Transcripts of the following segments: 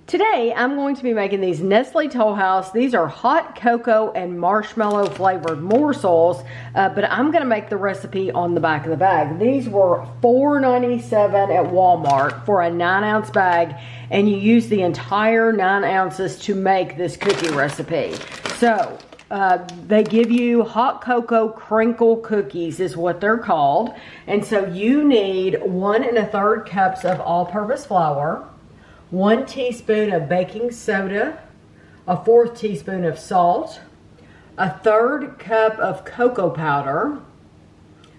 Today, I'm going to be making these Nestle Toll House. These are hot cocoa and marshmallow flavored morsels, but I'm gonna make the recipe on the back of the bag. These were $4.97 at Walmart for a 9-ounce bag, and you use the entire 9 ounces to make this cookie recipe. So, they give you hot cocoa crinkle cookies is what they're called. And so you need 1 1/3 cups of all-purpose flour, 1 teaspoon of baking soda, a 1/4 teaspoon of salt, a 1/3 cup of cocoa powder,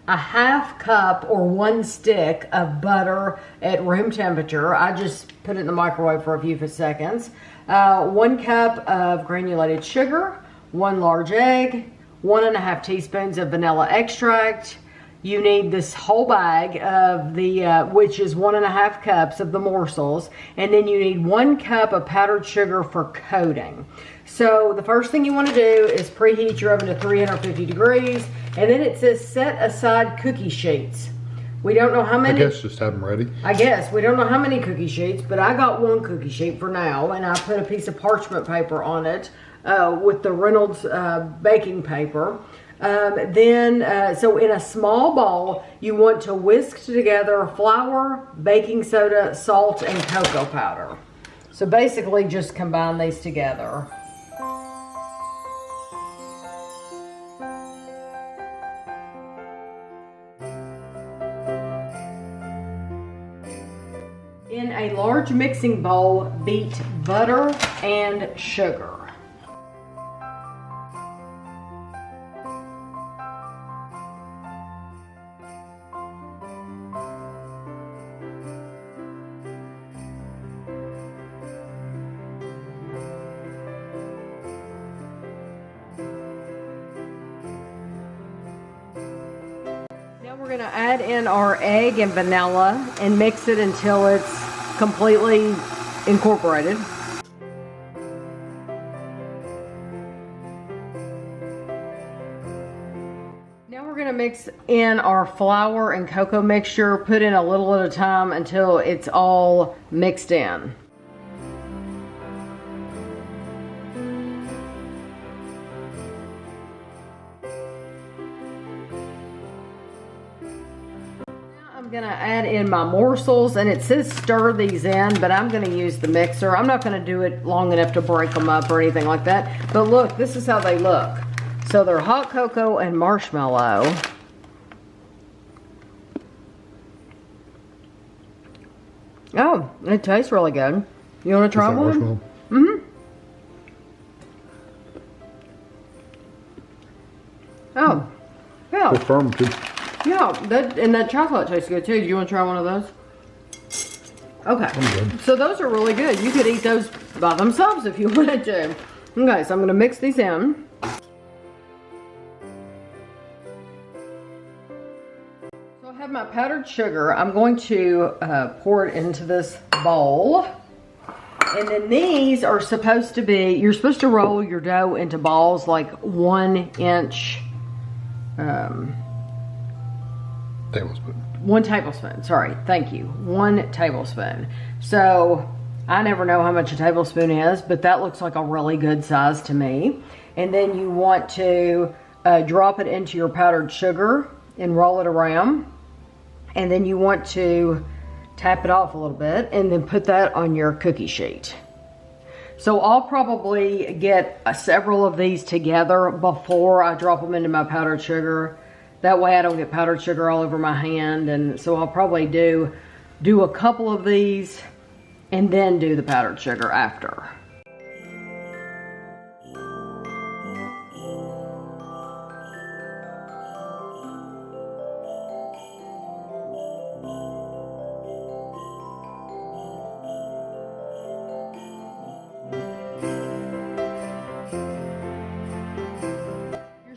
a 1/2 cup or 1 stick of butter at room temperature. I just put it in the microwave for a few seconds. 1 cup of granulated sugar, 1 large egg, 1 1/2 teaspoons of vanilla extract. You need this whole bag of the, which is 1 1/2 cups of the morsels. And then you need 1 cup of powdered sugar for coating. So the first thing you want to do is preheat your oven to 350 degrees. And then it says set aside cookie sheets. We don't know how many. I guess just have them ready. I guess. We don't know how many cookie sheets, but I got 1 cookie sheet for now. And I put a piece of parchment paper on it with the Reynolds baking paper. So in a small bowl, you want to whisk together flour, baking soda, salt, and cocoa powder. So basically just combine these together. In a large mixing bowl, beat butter and sugar. Now we're going to add in our egg and vanilla and mix it until it's completely incorporated. Now we're going to mix in our flour and cocoa mixture, put in a little at a time until it's all mixed in. I'm gonna add in my morsels, and it says stir these in, but I'm gonna use the mixer. I'm not gonna do it long enough to break them up or anything like that. But look, this is how they look. So they're hot cocoa and marshmallow. Oh, it tastes really good. You wanna try one? Mm-hmm. Oh, yeah. They're firm too. Yeah, that chocolate tastes good too. Do you want to try one of those? Okay, so those are really good. You could eat those by themselves if you wanted to. Okay, so I'm going to mix these in. So I have my powdered sugar. I'm going to pour it into this bowl. And then these are supposed to be, you're supposed to roll your dough into balls like 1 inch. Tablespoon. 1 tablespoon, sorry, thank you. 1 tablespoon. So I never know how much a tablespoon is, but that looks like a really good size to me. And then you want to drop it into your powdered sugar and roll it around. And then you want to tap it off a little bit and then put that on your cookie sheet. So I'll probably get several of these together before I drop them into my powdered sugar. That way I don't get powdered sugar all over my hand. And so I'll probably do a couple of these and then do the powdered sugar after.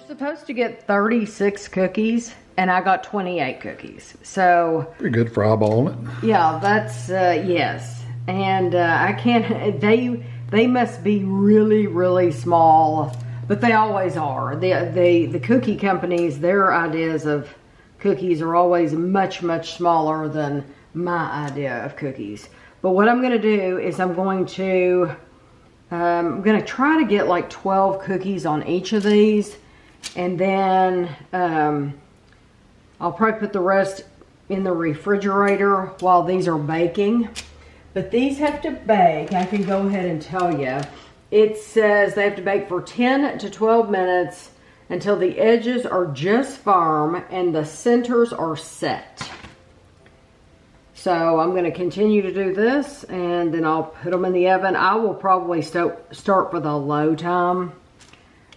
Supposed to get 36 cookies and I got 28 cookies, so pretty good for eyeballing it. Yeah, that's yes. And I can't, they must be really small, but they always are. The cookie companies, their ideas of cookies are always much smaller than my idea of cookies. But what I'm gonna do is I'm gonna try to get like 12 cookies on each of these. And then I'll probably put the rest in the refrigerator while these are baking. But these have to bake, I can go ahead and tell you. It says they have to bake for 10 to 12 minutes until the edges are just firm and the centers are set. So I'm going to continue to do this, and then I'll put them in the oven. I will probably start with a low time,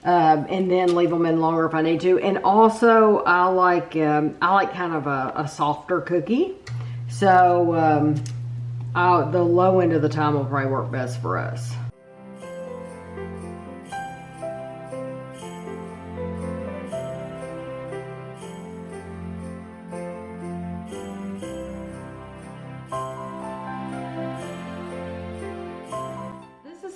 and then leave them in longer if I need to. And also, I like kind of a softer cookie. So the low end of the time will probably work best for us.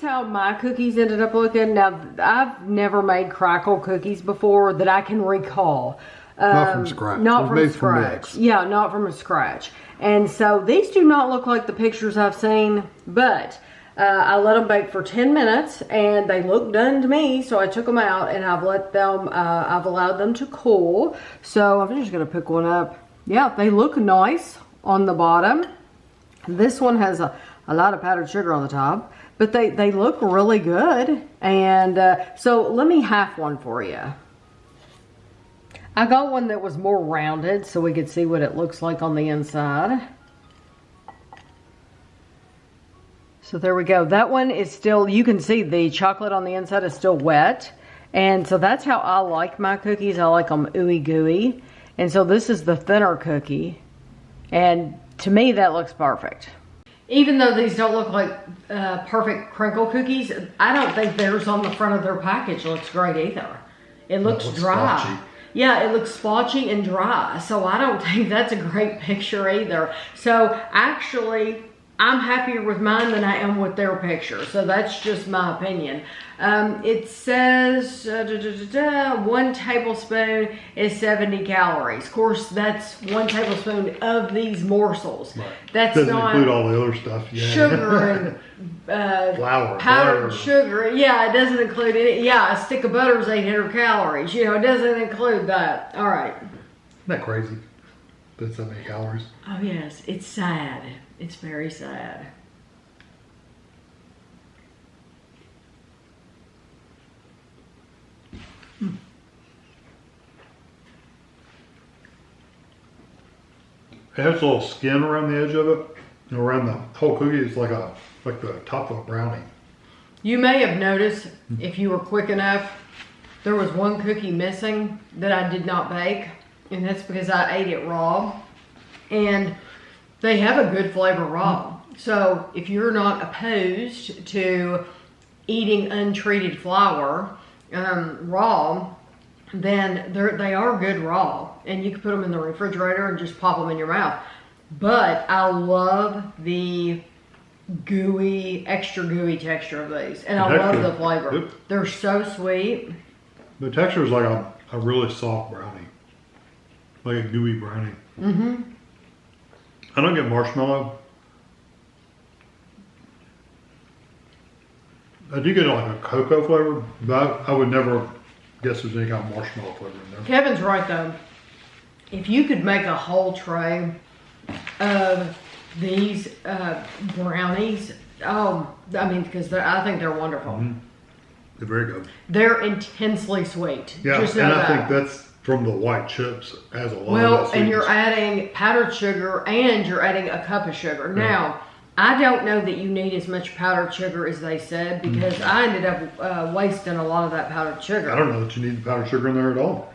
How my cookies ended up looking. Now, I've never made crackle cookies before that I can recall. Not from scratch. Not from scratch. Yeah, not from scratch. And so these do not look like the pictures I've seen, but I let them bake for 10 minutes and they look done to me. So I took them out and I've allowed them to cool. So I'm just going to pick one up. Yeah, they look nice on the bottom. This one has a lot of powdered sugar on the top. But they look really good. And so let me half one for you. I got one that was more rounded so we could see what it looks like on the inside. So there we go. That one is still, you can see the chocolate on the inside is still wet. And so that's how I like my cookies. I like them ooey gooey. And so this is the thinner cookie. And to me that looks perfect. Even though these don't look like perfect crinkle cookies, I don't think theirs on the front of their package looks great either. It looks dry. Splotchy. Yeah, it looks splotchy and dry. So I don't think that's a great picture either. So actually, I'm happier with mine than I am with their picture. So that's just my opinion. It says 1 tablespoon is 70 calories. Of course, that's 1 tablespoon of these morsels. Right. That's doesn't not include all the other stuff. Yeah. Sugar and flour, powdered butter. sugar. Yeah, it doesn't include it. Yeah, a stick of butter is 800 calories. You know, it doesn't include that. All right. Isn't that crazy? That's so many calories. Oh yes, it's sad. It's very sad. It has a little skin around the edge of it. And around the whole cookie, it's like the top of a brownie. You may have noticed, if you were quick enough, there was one cookie missing that I did not bake. And that's because I ate it raw. And they have a good flavor raw. So if you're not opposed to eating untreated flour raw, then they are good raw. And you can put them in the refrigerator and just pop them in your mouth. But I love the gooey, extra gooey texture of these. And I love the flavor. Yep. They're so sweet. The texture is like a really soft brownie. Like a gooey brownie. Mm-hmm. I don't get marshmallow. I do get like a cocoa flavor, but I would never guess there's any kind of marshmallow flavor in there. Kevin's right though. If you could make a whole tray of these brownies, I mean, because I think they're wonderful. Mm-hmm. They're very good. They're intensely sweet. Yeah, just and I think that's from the white chips as a lot. Well, and you're adding powdered sugar and you're adding a cup of sugar. Yeah. Now, I don't know that you need as much powdered sugar as they said because I ended up wasting a lot of that powdered sugar. I don't know that you need the powdered sugar in there at all.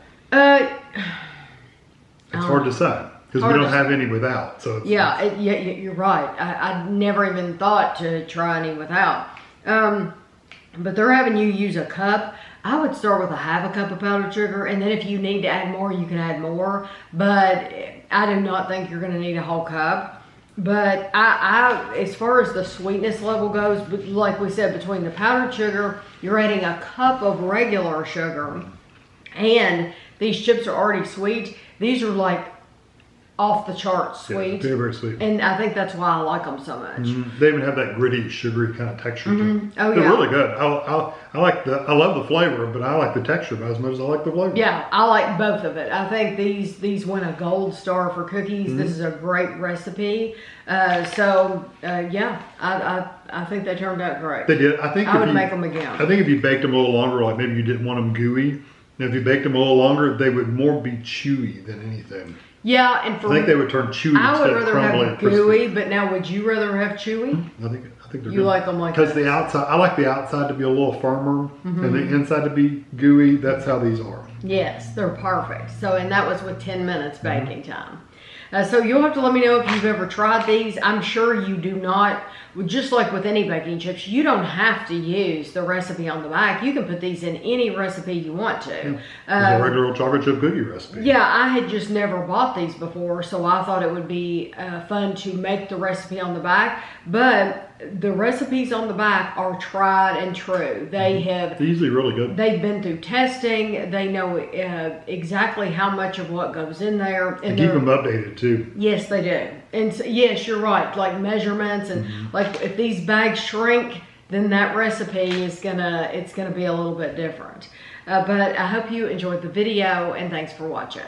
It's hard to say because we don't have any without. So it's, yeah, you're right. I never even thought to try any without. But they're having you use a cup. I would start with half a cup of powdered sugar, and then if you need to add more, you can add more. But I do not think you're going to need a whole cup. But I, as far as the sweetness level goes, like we said, between the powdered sugar, you're adding a cup of regular sugar, and these chips are already sweet. These are like off the chart sweet. Yeah, very, very sweet. And I think that's why I like them so much. They even have that gritty, sugary kind of texture to them. Oh, They're yeah. really good. I love the flavor, but I like the texture about as much as I like the flavor. Yeah, I like both of it. I think these win a gold star for cookies. This is a great recipe. Yeah, I think they turned out great. They did. I would make them again. I think if you baked them a little longer, like maybe you didn't want them gooey, and if you baked them a little longer, they would more be chewy than anything. Yeah, and for I think they would turn chewy I instead would of rather crumbly have and gooey, crispy. but now would you rather have chewy? I think they're You good. like them like because this? the outside. I like the outside to be a little firmer and the inside to be gooey. That's how these are. Yes, they're perfect. So, and that was with 10 minutes baking time. So you'll have to let me know if you've ever tried these. I'm sure you do not, just like with any baking chips, you don't have to use the recipe on the back. You can put these in any recipe you want to. It's a regular old chocolate chip cookie recipe. Yeah, I had just never bought these before, so I thought it would be fun to make the recipe on the back. But the recipes on the back are tried and true. They have... They're usually really good. They've been through testing. They know exactly how much of what goes in there. And keep them updated too. Yes, they do. And so, yes, you're right. Like measurements and like if these bags shrink, then that recipe is it's gonna be a little bit different. But I hope you enjoyed the video and thanks for watching.